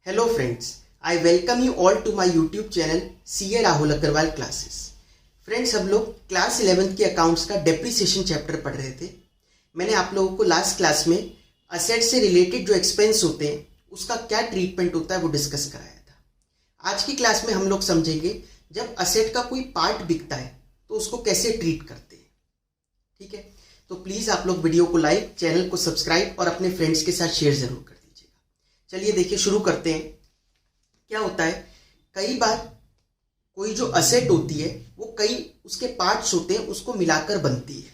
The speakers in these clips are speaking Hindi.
Hello friends, I welcome you all to my YouTube channel CA Rahul Agarwal classes. Friends, हम लोग क्लास 11 के अकाउंट्स का डेप्रिसिएशन चैप्टर पढ़ रहे थे। मैंने आप लोगों को लास्ट क्लास में असेट से रिलेटेड जो एक्सपेंस होते हैं उसका क्या ट्रीटमेंट होता है वो डिस्कस कराया था। आज की क्लास में हम लोग समझेंगे जब असेट का कोई पार्ट बिकता है तो उसको कैसे ट्रीट करते हैं। ठीक है, तो प्लीज़ आप लोग वीडियो को लाइक, चैनल को सब्सक्राइब और अपने फ्रेंड्स के साथ शेयर जरूर कर दीजिएगा। चलिए देखिए, शुरू करते हैं। क्या होता है, कई बार कोई जो असेट होती है वो कई उसके पार्ट्स होते हैं, उसको मिलाकर बनती है।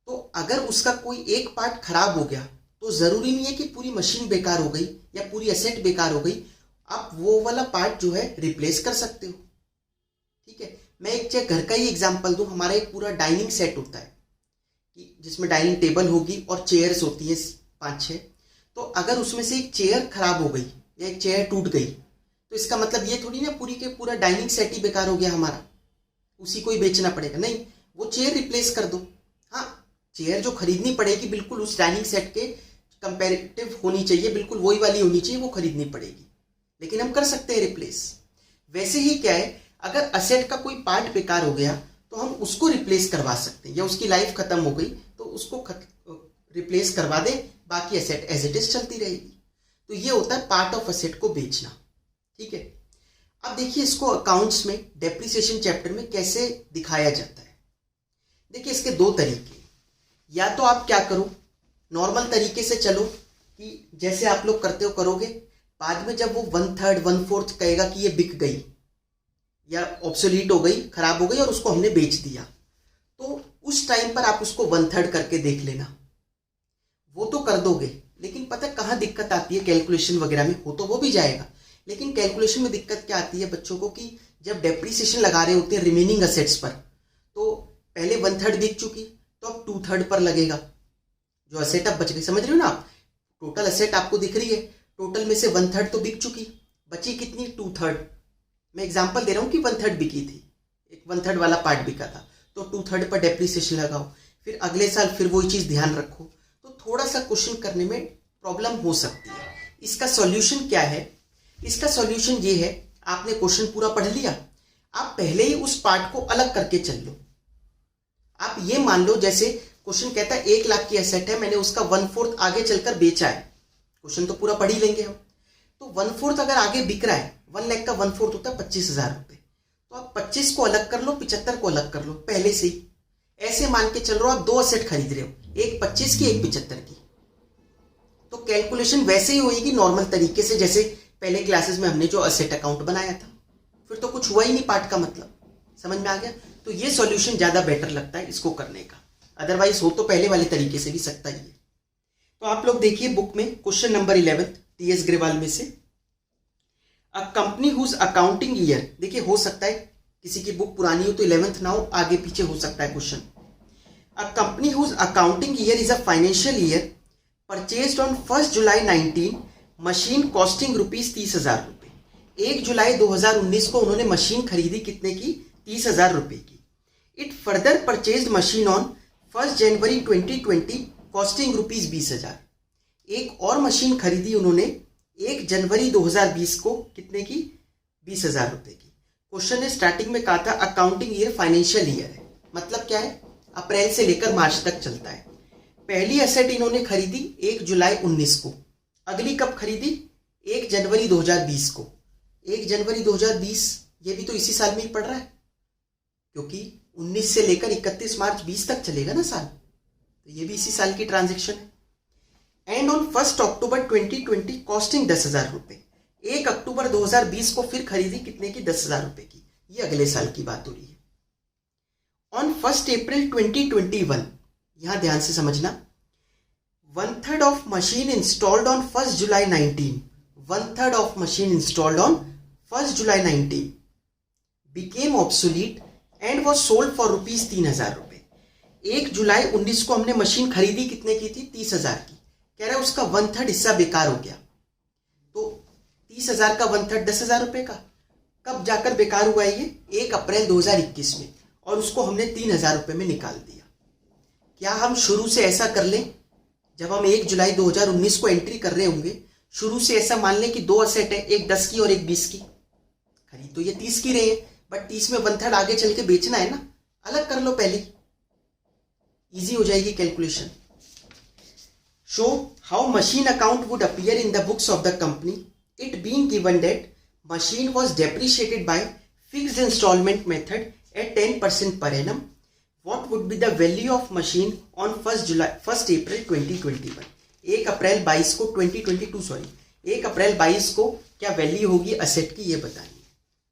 तो अगर उसका कोई एक पार्ट खराब हो गया तो जरूरी नहीं है कि पूरी मशीन बेकार हो गई या पूरी असेट बेकार हो गई, आप वो वाला पार्ट जो है रिप्लेस कर सकते हो। ठीक है, मैं एक घर का ही एग्जांपल दूं। हमारा एक पूरा डाइनिंग सेट होता है कि जिसमें डाइनिंग टेबल होगी और चेयर्स होती है 5-6। तो अगर उसमें से एक चेयर खराब हो गई या एक चेयर टूट गई तो इसका मतलब ये थोड़ी ना पूरी के पूरा डाइनिंग सेट ही बेकार हो गया हमारा, उसी को ही बेचना पड़ेगा। नहीं, वो चेयर रिप्लेस कर दो। हाँ, चेयर जो खरीदनी पड़ेगी बिल्कुल उस डाइनिंग सेट के कंपैरेटिव होनी चाहिए, बिल्कुल वही वाली होनी चाहिए, वो खरीदनी पड़ेगी, लेकिन हम कर सकते हैं रिप्लेस। वैसे ही क्या है, अगर असेट का कोई पार्ट बेकार हो गया तो हम उसको रिप्लेस करवा सकते हैं, या उसकी लाइफ खत्म हो गई तो उसको रिप्लेस करवा दे, बाकी असेट एज इट इज चलती रहेगी। तो ये होता है पार्ट ऑफ असेट को बेचना। ठीक है, अब देखिए इसको अकाउंट्स में डेप्रिसिएशन चैप्टर में कैसे दिखाया जाता है। देखिए इसके दो तरीके, या तो आप क्या करो, नॉर्मल तरीके से चलो कि जैसे आप लोग करते हो करोगे, बाद में जब वो 1/3 1/4 कहेगा कि ये बिक गई या ऑब्सोलीट हो गई, खराब हो गई और उसको हमने बेच दिया, तो उस टाइम पर आप उसको 1/3 करके देख लेना। वो तो कर दोगे, लेकिन पता कहाँ दिक्कत आती है, कैलकुलेशन वगैरह में हो तो वो भी जाएगा, लेकिन कैलकुलेशन में दिक्कत क्या आती है बच्चों को कि जब डेप्रिसिएशन लगा रहे होते हैं रिमेनिंग असेट्स पर, तो पहले 1/3 बिक चुकी तो अब 2/3 पर लगेगा। जो असेट अब बच गई, समझ रहे हो ना आप, टोटल असेट आपको दिख रही है, टोटल में से 1/3 तो बिक चुकी, बची कितनी, 2/3। मैं एग्जाम्पल दे रहा हूँ कि 1/3 बिकी थी, एक 1/3 वाला पार्ट बिका था, तो 2/3 पर डेप्रिसिएशन लगाओ, फिर अगले साल फिर वही चीज ध्यान रखो, तो थोड़ा सा क्वेश्चन करने में प्रॉब्लम हो सकती है। इसका सॉल्यूशन क्या है, इसका सॉल्यूशन ये है, आपने क्वेश्चन पूरा पढ़ लिया, आप पहले ही उस पार्ट को अलग करके चल लो। आप ये मान लो, जैसे क्वेश्चन कहता है 1 लाख की एसेट है, मैंने उसका 1/4 आगे चलकर बेचा है, क्वेश्चन तो पूरा पढ़ ही लेंगे हम। तो 1/4 अगर आगे बिक रहा है, 1 लाख का 1/4 होता है 25,000 रुपए, तो आप 25 को अलग कर लो, 75 को अलग कर लो पहले से ही। ऐसे मान के चल रहे हो आप 2 असेट खरीद रहे हो, एक 25 की एक 75 की, तो कैलकुलेशन वैसे ही होगी नॉर्मल तरीके से जैसे पहले क्लासेस में हमने जो असेट अकाउंट बनाया था। फिर तो कुछ हुआ ही नहीं पार्ट का, मतलब समझ में आ गया। तो ये सॉल्यूशन ज्यादा बेटर लगता है इसको करने का, अदरवाइज हो तो पहले वाले तरीके से भी सकता ही है। तो आप लोग देखिए बुक में क्वेश्चन नंबर 11 टीएस ग्रेवाल में से, a company whose accounting year, देखिए हो सकता है किसी की बुक पुरानी हो तो 11th ना हो, आगे पीछे हो सकता है question. A company whose accounting year is a financial year purchased on 1 July 19, machine costing rupees 30,000 रुपए। 1 जुलाई 2019 को उन्होंने मशीन खरीदी कितने की, 30,000 रुपए की। It further purchased machine on 1 January 2020 costing rupees 20,000। एक और मशीन खरीदी उन्होंने 1 जनवरी 2020 को कितने की, 20,000 रुपए की। क्वेश्चन ने स्टार्टिंग में कहा था अकाउंटिंग ईयर फाइनेंशियल ईयर है, मतलब क्या है, अप्रैल से लेकर मार्च तक चलता है। पहली एसेट इन्होंने खरीदी 1 जुलाई 19 को, अगली कब खरीदी, 1 जनवरी 2020 को। 1 जनवरी 2020 ये भी तो इसी साल में ही पड़ रहा है, क्योंकि 19 से लेकर 31 मार्च 20 तक चलेगा ना साल, तो ये भी इसी साल की ट्रांजैक्शन है। एंड ऑन 1 अक्टूबर 2020 कॉस्टिंग 10,000 रुपए। 1 अक्टूबर 2020 को फिर खरीदी कितने की, 10,000 रुपए की, ये अगले साल की बात हो रही है। ऑन 1 अप्रैल 2021, यहां ध्यान से समझना, 1/3 of machine installed on 1 July 19, 1/3 of machine installed on 1 July 19 became obsolete and was sold for rupees 3,000 रुपए। 1 जुलाई 19 को हमने मशीन खरीदी कितने की थी, 30,000 की। कह रहा है उसका 1/3 हिस्सा बेकार हो गया, तो 30,000 का 1/3 10,000 रुपए का कब जाकर बेकार हुआ ये, 1 अप्रैल 2021 में, और उसको हमने 3,000 रुपए में निकाल दिया। क्या हम शुरू से ऐसा कर लें, जब हम 1 जुलाई 2019 को एंट्री कर रहे होंगे शुरू से ऐसा मान लें कि दो असेट है, एक 10 की और एक 20 की। खरीद तो ये 30 की रही है, बट 30 में 1/3 आगे चल के बेचना है ना, अलग कर लो पहले, इजी हो जाएगी calculation. Show how machine account would appear in the books of the company it being given that machine was depreciated by fixed installment method at 10% per annum. What would be the value of machine on 1st April 2021? 1 अप्रैल 22 को 1 अप्रैल 22 को क्या वैल्यू होगी असेट की, ये बताइए।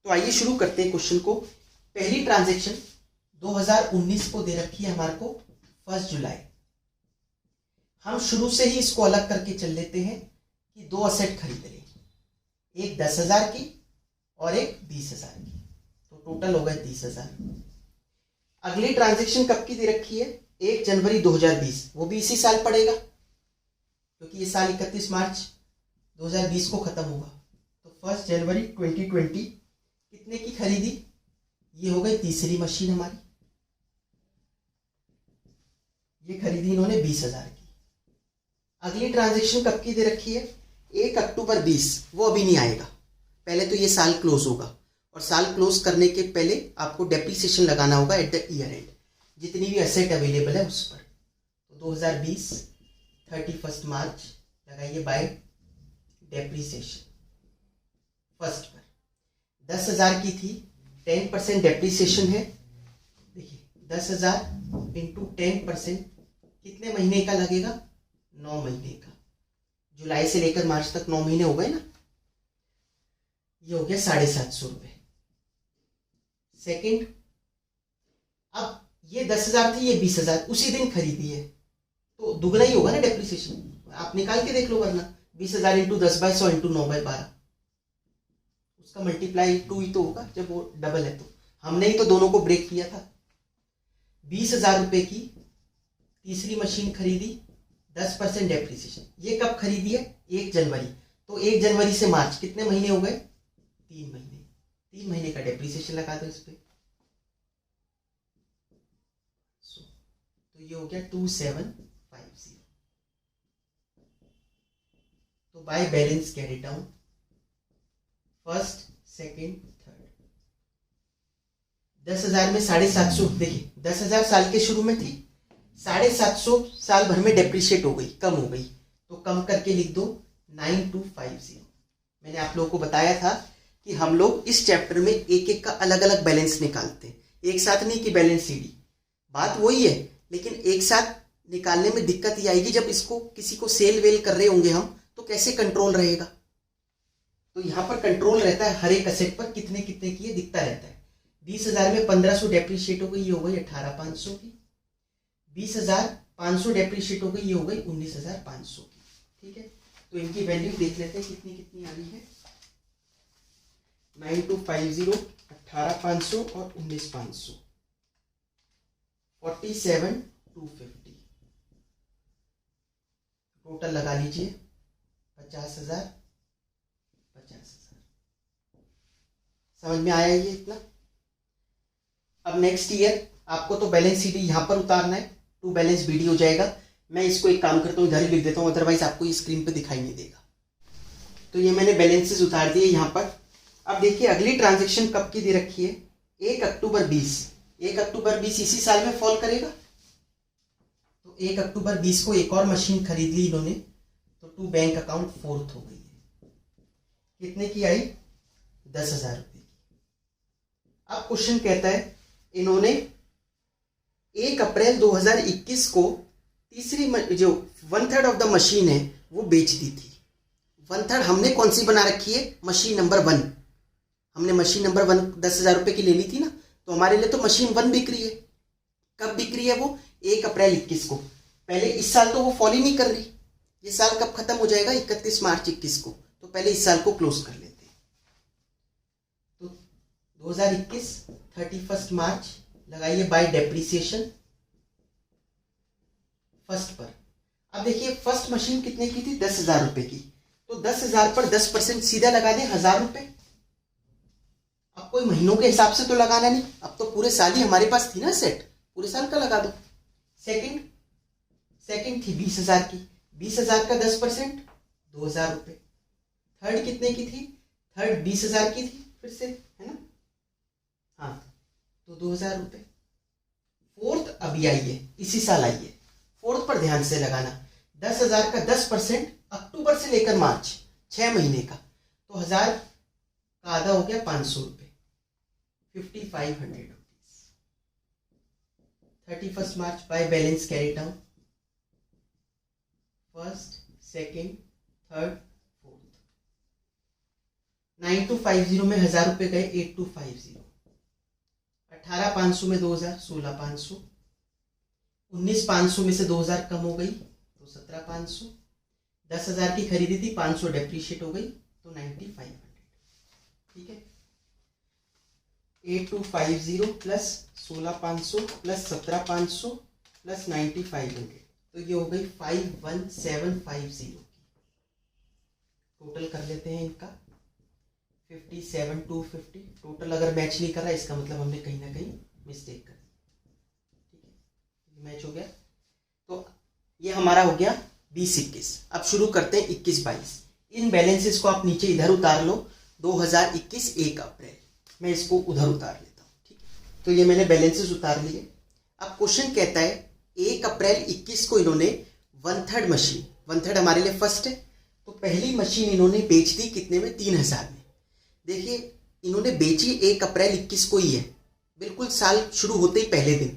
तो आइए शुरू करते हैं क्वेश्चन को। पहली ट्रांजेक्शन 2019 को दे रखी है हमारे को 1 जुलाई। हम शुरू से ही इसको अलग करके चल लेते हैं कि दो असेट खरीद रहे हैं, एक 10,000 की और एक 20,000 की, तो टोटल हो गए 30,000। अगली ट्रांजैक्शन कब की दे रखी है? 1 जनवरी 2020, वो भी इसी साल पड़ेगा क्योंकि ये साल 31 मार्च 2020 को खत्म होगा। तो 1 जनवरी 2020 कितने की खरीदी? ये हो गई तीसरी मशीन हमारी, ये खरीदी इन्होंने 20,000 की। अगली ट्रांजैक्शन कब की दे रखी है? 1 अक्टूबर 20, वो अभी नहीं आएगा, पहले तो ये साल क्लोज होगा और साल क्लोज करने के पहले आपको डेप्रीसिएशन लगाना होगा एट द ईयर एंड, जितनी भी असेट अवेलेबल है उस पर। तो 2020 31 मार्च लगाइए बाय डेप्रीसिएशन फर्स्ट पर। 10,000 की थी, 10% डेप्रीसिएशन है। देखिए 10,000 इंटू 10% कितने महीने का लगेगा? 9 महीने का। जुलाई से लेकर मार्च तक 9 महीने हो गए ना, ये हो गया 750 रुपये। सेकेंड, अब ये 10,000 थी, ये 20,000 उसी दिन खरीदी है, तो दुगना ही होगा ना डेप्रिसिएशन। आप निकाल के देख लो, वरना 20,000 इंटू 10/100 इंटू 9/12, उसका मल्टीप्लाई 2 ही तो होगा जब वो डबल है। तो हमने ही तो दोनों को ब्रेक किया था। 20,000 रुपये की तीसरी मशीन खरीदी, 10% डेप्रिसिएशन। ये कब खरीदी है? 1 जनवरी। तो 1 जनवरी से मार्च कितने महीने हो गए? 3 महीने। 3 महीने का डेप्रिसिएशन लगा दो इस पे, तो ये हो गया 2750। तो by balance carry down first second third. 10,000 में 750, देखिए 10,000 साल के शुरू में थी, 750 साल भर में डेप्रिशिएट हो गई, कम हो गई, तो कम करके लिख दो 9250। मैंने आप लोगों को बताया था कि हम लोग इस चैप्टर में एक एक का अलग अलग बैलेंस निकालते हैं, एक साथ नहीं कि बैलेंस सीडी। बात वही है, लेकिन एक साथ निकालने में दिक्कत ही आएगी जब इसको किसी को सेल वेल कर रहे होंगे हम, तो कैसे कंट्रोल रहेगा। तो यहाँ पर कंट्रोल रहता है, हर एक असेट पर कितने कितने की दिखता रहता है। 20,000 में 1500 डेप्रिशिएट हो गई, ये हो गई 18,500 की। 20,500 डेप्रिशिएट हो गई, ये हो गई 19,500 की। ठीक है, तो इनकी वैल्यू देख लेते हैं कितनी कितनी आ रही है। 9250, 18,500 और 19,500, 47,250। टोटल लगा लीजिए 50,000, 50,000। समझ में आया ये इतना? अब नेक्स्ट ईयर आपको तो बैलेंस शीट यहाँ पर उतारना है, टू बैलेंस बीडी हो जाएगा। मैं इसको एक काम करता हूँ, इधर ही लिख देता हूँ, अदरवाइज आपको ये स्क्रीन पे दिखाई नहीं देगा। तो ये मैंने बैलेंसेस उतार दिए यहाँ पर। अब देखिए अगली ट्रांजेक्शन कब की दे रखी है? 1 अक्टूबर 20। 1 अक्टूबर 20 इसी साल में फॉल करेगा, तो 1 अक्टूबर 20 को एक और मशीन खरीद ली इन्होंने, तो टू बैंक अकाउंट 4th हो गई है। कितने की आई? 10,000 रुपये की। अब क्वेश्चन कहता है इन्होंने 1 अप्रैल 2021 को तीसरी जो 1/3 ऑफ द मशीन है वो बेच दी थी। 1/3 हमने कौन सी बना रखी है? Machine number 1। हमने मशीन नंबर 1 10,000 रुपये की ले ली थी ना, तो हमारे लिए तो मशीन 1 बिक रही है। कब बिक रही है वो? 1 अप्रैल 21 को। पहले इस साल तो वो फॉल ही नहीं कर रही, ये साल कब खत्म हो जाएगा? 31 मार्च 21 को, तो पहले इस साल को क्लोज कर लेते हैं। तो 2021 31 मार्च लगाइए बाय डेप्रिसिएशन फर्स्ट पर। अब देखिए फर्स्ट मशीन कितने की थी? 10,000 रुपये की, तो 10,000 पर 10% सीधा लगा दें 1,000 रुपये। अब कोई महीनों के हिसाब से तो लगाना नहीं, अब तो पूरे साल ही हमारे पास थी ना सेट, पूरे साल का लगा दो। सेकंड थी 20,000 की, 20,000 का 10% 2,000 रुपये, थर्ड कितने की थी? थर्ड 20,000 की थी, फिर से है ना, हाँ, तो 2,000 रुपये। फोर्थ अभी आई है, इसी साल आई है, फोर्थ पर ध्यान से लगाना। 10,000 का 10% अक्टूबर से लेकर मार्च, 6 महीने का, तो 1,000 का आधा हो गया 500 रुपये, 5,500 rupees. 31 March by balance carry down, first, second, third, fourth. 9250 में 1,000 रुपये गए, 8250। 18,500 में 2,000, 16,500। 19,500 में से 2,000 कम हो गई तो 17,500। 10,000 की खरीदी थी, 500 डेप्रीशिएट हो गई तो 9,500। ठीक है, 8250 प्लस 16,500 प्लस 17,500 प्लस 9,500, तो ये हो गई 5,1750 की। टोटल कर लेते हैं इनका, 57,250। टोटल अगर मैच नहीं कर रहा इसका मतलब हमने कहीं ना कहीं मिस्टेक कर दी। ठीक है, मैच हो गया, तो ये हमारा हो गया 20-21। अब शुरू करते हैं 21-22। इन बैलेंसेस को आप नीचे इधर उतार लो, 2021 1 अप्रैल, मैं इसको उधर उतार लेता हूँ। ठीक है, तो ये मैंने बैलेंसेस उतार लिए। अब क्वेश्चन कहता है 1 अप्रैल 21 को इन्होंने 1/3 मशीन, 1/3 हमारे लिए फर्स्ट है, तो पहली मशीन इन्होंने बेच दी कितने में? 3,000 में। देखिए इन्होंने बेची 1 अप्रैल 21 को ही है, बिल्कुल साल शुरू होते ही पहले दिन,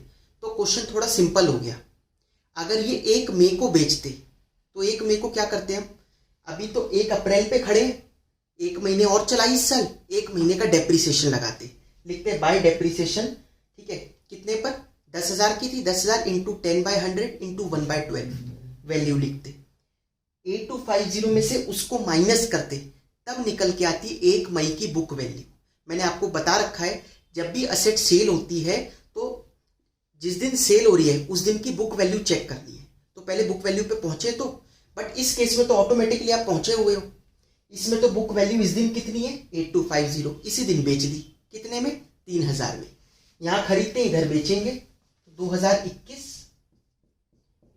तो क्वेश्चन थोड़ा सिंपल हो गया। अगर ये 1 मई को बेचते तो 1 मई को क्या करते हम? अभी तो 1 अप्रैल पे खड़े, 1 महीने और चला इस साल, 1 महीने का डेप्रीसिएशन लगाते, लिखते बाय डेप्रीसिएशन। ठीक है, कितने पर? 10,000 की थी, 10,000 इंटू 10/100 इंटू 1/12 वैल्यू लिखते। 8250 में से उसको माइनस करते, तब निकल के आती 1 मई की बुक वैल्यू। मैंने आपको बता रखा है जब भी असेट सेल होती है तो जिस दिन सेल हो रही है उस दिन की बुक वैल्यू चेक करनी है। तो पहले बुक वैल्यू पे पहुंचे तो, बट इस केस में तो ऑटोमेटिकली आप पहुंचे हुए हो। इसमें तो बुक वैल्यू इस दिन कितनी है? 8250, इसी दिन बेच दी। कितने में? 3,000 में। यहां खरीदते इधर बेचेंगे, 2021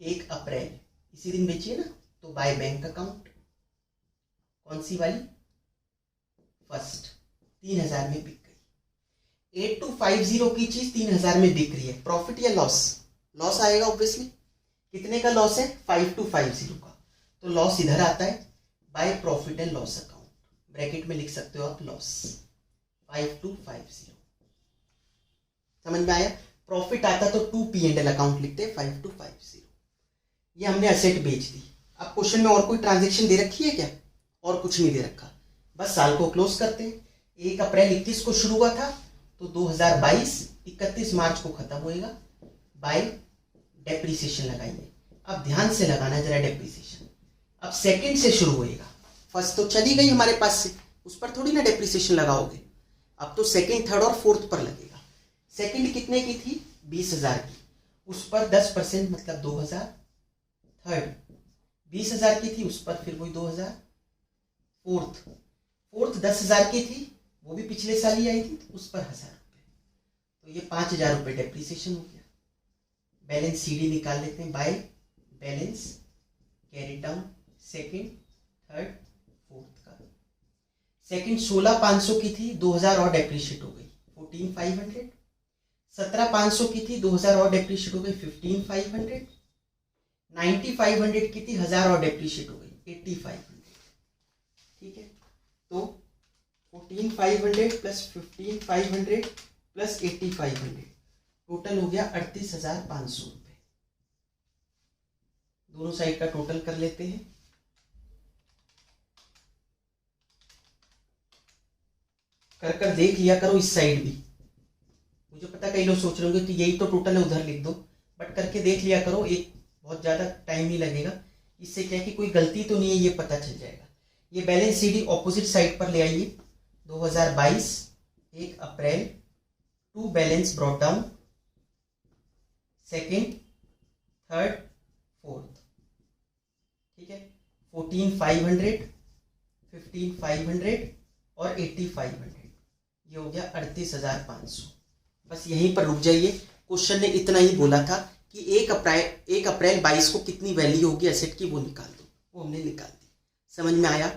1 अप्रैल इसी दिन बेचिए ना, तो बाय बैंक अकाउंट कौन सी वाली? फर्स्ट, 3,000 में बिक गई। 8250 की चीज 3,000 में बिक रही है, प्रॉफिट या लॉस? लॉस आएगा ऑब्वियसली। कितने का लॉस है? 5250 का, तो लॉस इधर आता है by profit and loss account, bracket में लिख सकते हो आप लॉस 5250। समझ में आया? प्रॉफिट आता तो 2 P&L अकाउंट लिखते हैं 5250। ये हमने असेट बेच दी। अब क्वेश्चन में और कोई ट्रांजेक्शन दे रखी है क्या? और कुछ नहीं दे रखा, बस साल को क्लोज करते हैं। 1 अप्रैल 21 को शुरू हुआ था तो 2022 31 मार्च को खत्म होएगा, बाय डेप्रीसिएशन लगाइए। अब ध्यान से लगाना जरा डेप्रीसिएशन। अब सेकंड से शुरू होएगा, फर्स्ट तो चली गई हमारे पास से, उस पर थोड़ी ना डेप्रीसिएशन लगाओगे। अब तो सेकंड, थर्ड और फोर्थ पर लगेगा। सेकंड कितने की थी? 20,000 की, उस पर 10% मतलब 2,000। थर्ड 20,000 की थी, उस पर फिर वही 2,000। फोर्थ 10,000 की थी, वो भी पिछले साल ही आई थी, तो उस पर 1,000 रुपये, तो ये 5,000 रुपये डेप्रीसिएशन हो गया। बैलेंस सीडी निकाल लेते हैं, by balance carry down second, third, fourth का। सेकंड 16,500 की थी, 2,000 और डेप्रीशिएट हो गई 14,500। 17,500 की थी, 2,000 और डेप्रीशिएट हो गई 15,500। 9,500 की थी, 1,000 और डेप्रीशिएट हो गई 8,500। ठीक है, तो 14,500 प्लस 15,500 प्लस 8,500 टोटल हो गया 38,500 रुपये। दोनों साइड का टोटल कर लेते हैं। कर देख लिया करो इस साइड भी, मुझे पता कई लोग सोच रहे होंगे कि यही तो टोटल है उधर लिख दो, बट करके देख लिया करो, एक बहुत ज़्यादा टाइम नहीं लगेगा। इससे क्या है कि कोई गलती तो नहीं है, ये पता चल जाएगा। ये बैलेंस सीडी ऑपोजिट साइड पर ले आइए। 2022 1 April to balance brought down, second, third, fourth. ठीक है, 14,500, 15,500 और 8,500, ये हो गया 38,500। बस यहीं पर रुक जाइए। क्वेश्चन ने इतना ही बोला था कि 1 अप्रैल 22 को कितनी वैल्यू होगी एसेट की, वो निकाल दो। वो हमने निकाल दी। समझ में आया?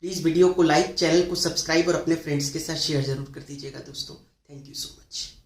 प्लीज़ वीडियो को लाइक, चैनल को सब्सक्राइब और अपने फ्रेंड्स के साथ शेयर जरूर कर दीजिएगा दोस्तों। Thank you so much.